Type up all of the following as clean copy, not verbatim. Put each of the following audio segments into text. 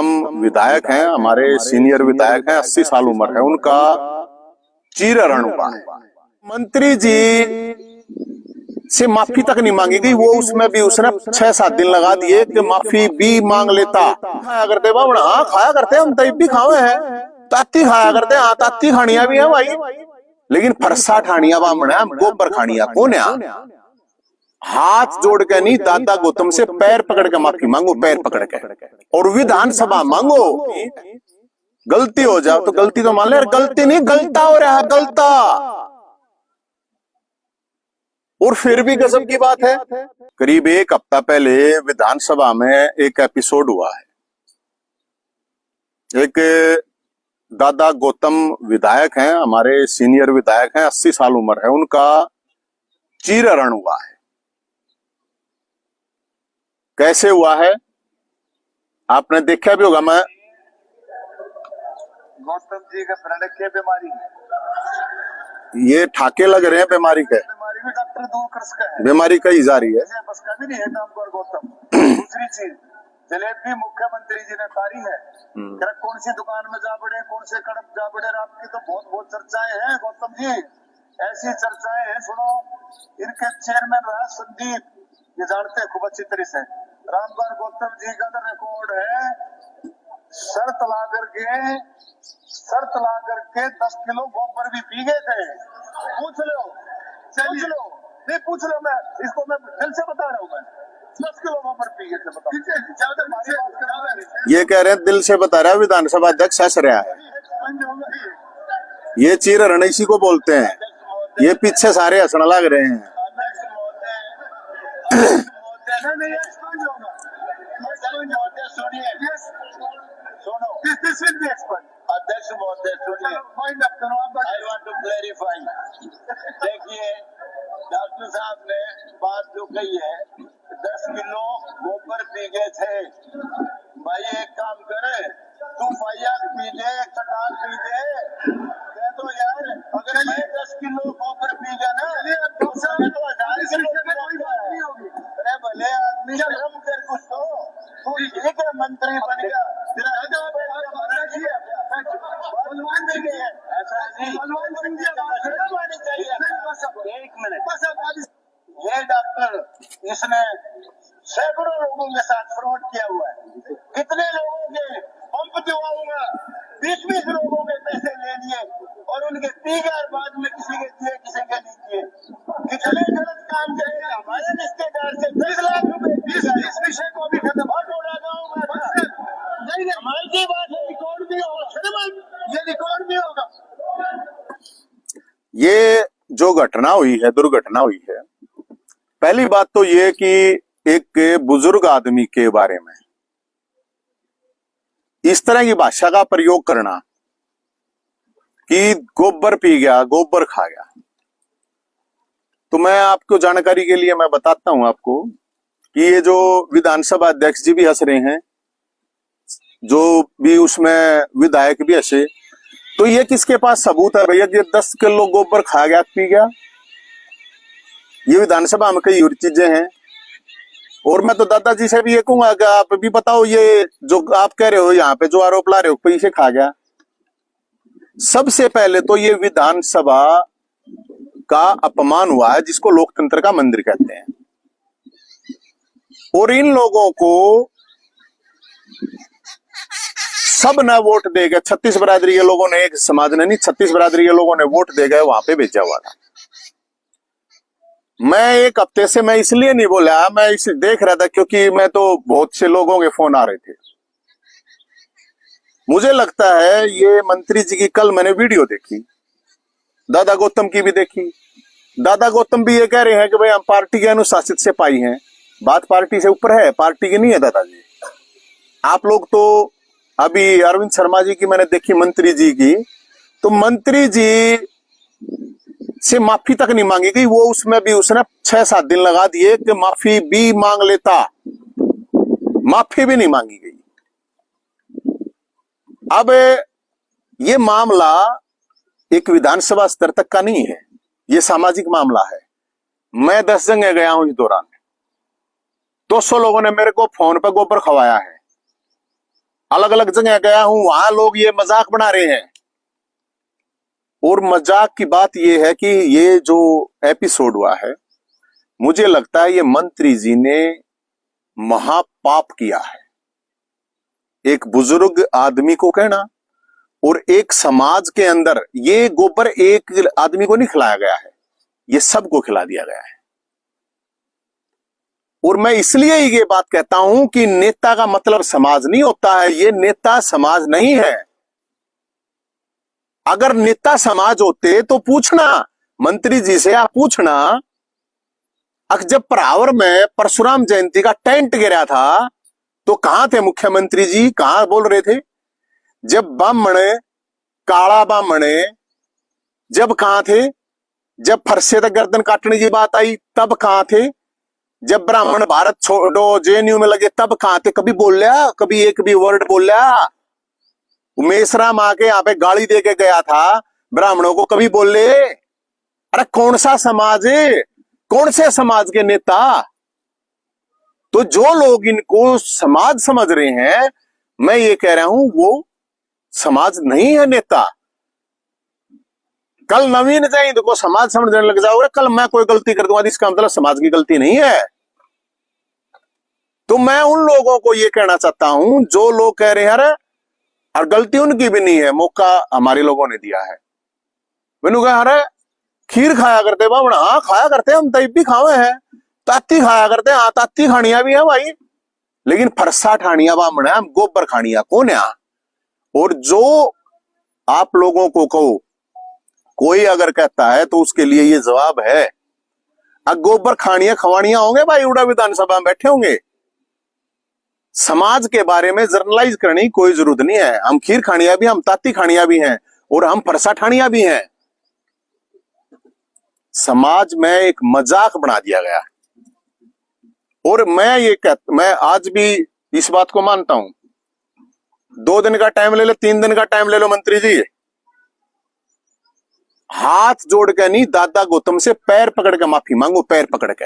गौतम विधायक हैं, हमारे सीनियर विधायक हैं, 80 साल उम्र है उनका, चीरहरण हुआ है। मंत्री जी से माफी तक नहीं मांगी गई, वो उसमें भी उसने 6-7 दिन लगा दिए कि माफी भी मांग लेता। खाया करते बाबा, हाँ खाया करते, हम तब भी खावे हैं, ताती खाया करते, हाँ ताती खानिया भी है भाई, लेकिन फरसा ठानिया बामण है, गोबर खानिया कौन है? हाथ जोड़ के नहीं, दादा गौतम से पैर पकड़ के माफी मांगो, पैर पकड़ के, और विधानसभा मांगो। गलती हो जाओ तो गलती तो मान ले, गलती नहीं गलता हो रहा है, गलता। और फिर भी गजब की बात है, करीब 1 हफ्ता पहले विधानसभा में एक एपिसोड हुआ है। एक दादा गौतम विधायक हैं, हमारे सीनियर विधायक हैं, 80 साल उम्र है उनका, चीरहरण हुआ है। कैसे हुआ है आपने देखा भी होगा। मैं गौतम जी का प्रण के बीमारी, ये ठाके लग रहे हैं बीमारी के, बीमारी में डॉक्टर दूर कर सका है, बीमारी कही जा रही है, बस का भी नहीं है नाम पर गौतम। दूसरी चीज, जलेबी मुख्यमंत्री जी ने तारी है, कौन सी दुकान में जा बड़े, कौन से कड़क जा बड़े, आपकी तो बहुत चर्चाएं हैं गौतम जी, ऐसी चर्चाएं हैं। सुनो, इनके चेयरमैन रहा संदीप, ये जानते हैं खूब अच्छी तरह से। रामगढ़ गौतम जी का तो रिकॉर्ड है, शर्त ला करके 10 किलो गोबर भी पी गए थे। पूछ लो, नहीं पूछ लो, मैं इसको मैं दिल से बता रहा हूँ, मैं 10 किलो गोबर पी गए थे। बताओ, ये कह रहे हैं दिल से बता रहा है, विधानसभा अध्यक्ष हंस रहा है। ये चीरहरण इसी को बोलते हैं, ये पीछे सारे हंसने लग रहे हैं। अध्यक्ष महोदय सुनिए, आई वांट टू क्लैरिफाई। देखिए, डॉक्टर साहब ने बात जो कही है, 10 किलो गोबर पी गए थे। भाई एक काम करे, तू फाइयाक पी दे, कटार पी दे, कह दो यार अगर मैं 10 किलो गोबर पी गया ना तो 1000 किलो नहीं होगी। अरे भले आदमी शर्म कर कुछ तो, तू ठीक है मंत्री बन गया, तेरा बलवान नहीं है ऐसा नहीं, एक मिनट, ये डॉक्टर इसने सैकड़ों लोगों के साथ फ्रॉड किया हुआ है। कितने लोगों के पंप दिवाऊंगा, 20-20 लोगों के पैसे ले लिए और उनके 30,000 बाद में किसी के दिए, किसी के नहीं दिए। कितने गलत काम करेगा हमारे रिश्तेदार से 20 लाख रुपए। इस विषय को भी खत्म लगाऊंगा, कमाल की बात है, रिकॉर्ड भी होगा, ये रिकॉर्ड भी होगा। ये जो घटना हुई है, दुर्घटना हुई है, पहली बात तो ये कि एक बुजुर्ग आदमी के बारे में इस तरह की भाषा का प्रयोग करना कि गोबर पी गया, गोबर खा गया, तो मैं आपको जानकारी के लिए मैं बताता हूं आपको कि ये जो विधानसभा अध्यक्ष जी भी हंस रहे हैं, जो भी उसमें विधायक भी हंसे, तो ये किसके पास सबूत है भैया कि 10 किलो गोबर खा गया, पी गया? ये विधानसभा में कई और चीजें हैं। और मैं तो दादाजी से भी ये कहूंगा कि आप भी बताओ, ये जो आप कह रहे हो यहाँ पे जो आरोप ला रहे हो पैसे खा गया, सबसे पहले तो ये विधानसभा का अपमान हुआ है, जिसको लोकतंत्र का मंदिर कहते हैं। और इन लोगों को सब ने वोट दे गए, 36 बिरादरी के लोगों ने, एक समाज ने नहीं, 36 बिरादरी के लोगों ने वोट दे गए, वहां पे भेजा हुआ था। मैं 1 हफ्ते से मैं इसलिए नहीं बोला, मैं इसे देख रहा था क्योंकि मैं तो बहुत से लोगों के फोन आ रहे थे। मुझे लगता है ये मंत्री जी की कल मैंने वीडियो देखी, दादा गौतम की भी देखी। दादा गौतम भी ये कह रहे हैं कि भाई हम पार्टी के अनुशासित से पाई हैं, बात पार्टी से ऊपर है, पार्टी की नहीं है दादाजी। आप लोग तो अभी अरविंद शर्मा जी की मैंने देखी, मंत्री जी की, तो मंत्री जी से माफी तक नहीं मांगी गई, वो उसमें भी उसने 6-7 दिन लगा दिए कि माफी भी मांग लेता, माफी भी नहीं मांगी गई। अब ये मामला एक विधानसभा स्तर तक का नहीं है, ये सामाजिक मामला है। मैं 10 जगह गया हूं इस दौरान, 200 लोगों ने मेरे को फोन पे गोबर खवाया है। अलग अलग जगह गया हूं, वहां लोग ये मजाक बना रहे हैं। और मजाक की बात ये है कि ये जो एपिसोड हुआ है, मुझे लगता है ये मंत्री जी ने महापाप किया है। एक बुजुर्ग आदमी को कहना और एक समाज के अंदर, ये गोबर एक आदमी को नहीं खिलाया गया है, ये सबको खिला दिया गया है। और मैं इसलिए ये बात कहता हूं कि नेता का मतलब समाज नहीं होता है, ये नेता समाज नहीं है। अगर नेता समाज होते तो पूछना, मंत्री जी से आप पूछना, जब परावर में परशुराम जयंती का टेंट गिरा था तो कहां थे मुख्यमंत्री जी, कहां बोल रहे थे? जब ब्राह्मण, काला ब्राह्मण, जब कहां थे? जब फरसे तक गर्दन काटने की बात आई तब कहां थे? जब ब्राह्मण भारत छोड़ो जेएनयू में लगे तब कहां थे? कभी बोलिया? कभी एक भी वर्ड बोलिया? मेसराम आके यहाँ पे गाली दे के गया था ब्राह्मणों को, कभी बोले? अरे कौन सा समाज है, कौन से समाज के नेता? तो जो लोग इनको समाज समझ रहे हैं, मैं ये कह रहा हूं वो समाज नहीं है नेता। कल नवीन जैद को समाज समझने लग जाओगे, कल मैं कोई गलती कर दूंगा इसका मतलब समाज की गलती नहीं है। तो मैं उन लोगों को ये कहना चाहता हूं जो लोग कह रहे हैं अरे, और गलती उनकी भी नहीं है, मौका हमारे लोगों ने दिया है। मैंने कहा अरे खीर खाया करते बाबा, हाँ खाया करते, हम तब भी खावे हैं। ताती खाया करते, हाँ ताती खानिया भी है भाई, लेकिन फरसा ठानिया बामण है, हम गोबर खानिया कौन है? और जो आप लोगों को कहो, कोई अगर कहता है तो उसके लिए ये जवाब है, अब गोबर खानिया खवानिया होंगे भाई, उड़ा विधानसभा में बैठे होंगे। समाज के बारे में जर्नलाइज करने की कोई जरूरत नहीं है। हम खीर खानिया भी, हम ताती खानिया भी हैं और हम फरसा ठानिया भी हैं। समाज में एक मजाक बना दिया गया। और मैं आज भी इस बात को मानता हूं, 2 दिन का टाइम ले लो, 3 दिन का टाइम ले लो मंत्री जी, हाथ जोड़ के नहीं, दादा गौतम से पैर पकड़ के माफी मांगो, पैर पकड़ के,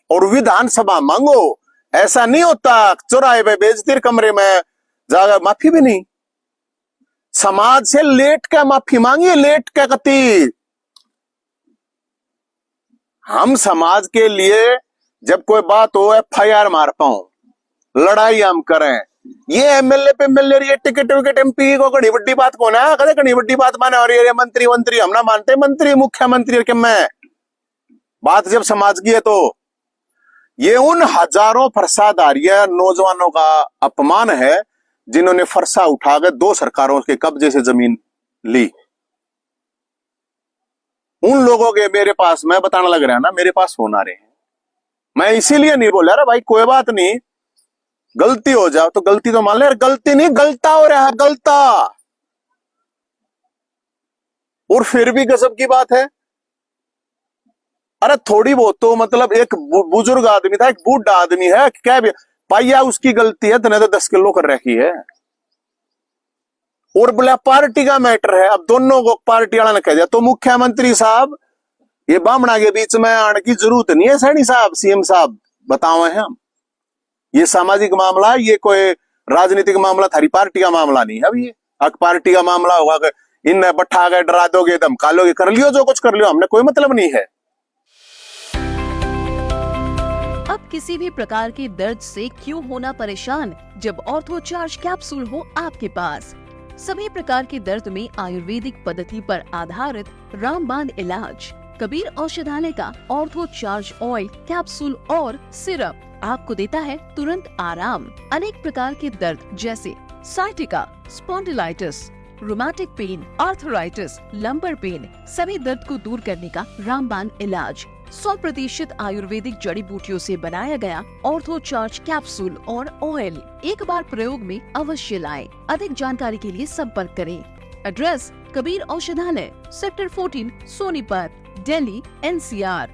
और विधानसभा मांगो। ऐसा नहीं होता चौराहे पे बेइज्जती कमरे में जाकर माफी भी नहीं। समाज से लेट के माफी मांगिए, लेट के कती। हम समाज के लिए जब कोई बात हो FIR मार पाओ, लड़ाई हम करें। ये एमएलए पे मिल रही है टिकट विकेट, MP को घनी बड़ी बात कौन है? कदे घनी बड़ी बात माने, और ये मंत्री हम ना मानते, मंत्री मुख्यमंत्री के मैं बात जब समाज की है तो ये उन हजारों फरसादारियां नौजवानों का अपमान है जिन्होंने फरसा उठाकर 2 सरकारों के कब्जे से जमीन ली। उन लोगों के मेरे पास, मैं बताना लग रहा है ना, मेरे पास फोन आ रहे हैं। मैं इसीलिए नहीं बोला रहा भाई कोई बात नहीं, गलती हो जाओ तो गलती तो मान ले, गलती नहीं गलता हो रहा है, गलता। और फिर भी गजब की बात है, अरे थोड़ी बहुत तो मतलब एक बुजुर्ग आदमी था, एक बूढ़ा आदमी है, क्या भी पाइया उसकी गलती है, तने तो 10 किलो कर रखी है। और बोला पार्टी का मैटर है, अब दोनों को पार्टी वाला ने कह दिया तो मुख्यमंत्री साहब ये बामणा के बीच में आने की जरूरत नहीं है। सैनी साहब, CM साहब बताओ हैं हम, ये सामाजिक मामला, ये कोई राजनीतिक मामला, थारी पार्टी का मामला नहीं है। अब ये अक पार्टी का मामला होगा, इन बैठा गए, डरा दोगे, धमका लोगे, कर लियो जो कुछ कर लियो, हमने कोई मतलब नहीं है। अब किसी भी प्रकार के दर्द से क्यों होना परेशान, जब ऑर्थो चार्ज कैप्सूल हो आपके पास। सभी प्रकार के दर्द में आयुर्वेदिक पद्धति पर आधारित रामबाण इलाज। कबीर औषधालय का ऑर्थो चार्ज ऑयल, कैप्सूल और सिरप आपको देता है तुरंत आराम। अनेक प्रकार के दर्द जैसे sciatica, spondylitis, rheumatic pain, arthritis, lumbar pain, सभी दर्द को दूर करने का रामबाण इलाज। 100% आयुर्वेदिक जड़ी बूटियों से बनाया गया ऑर्थो चार्ज कैप्सूल और ऑयल एक बार प्रयोग में अवश्य लाएं। अधिक जानकारी के लिए संपर्क करें। एड्रेस: कबीर औषधालय, सेक्टर 14, सोनीपत, दिल्ली, NCR।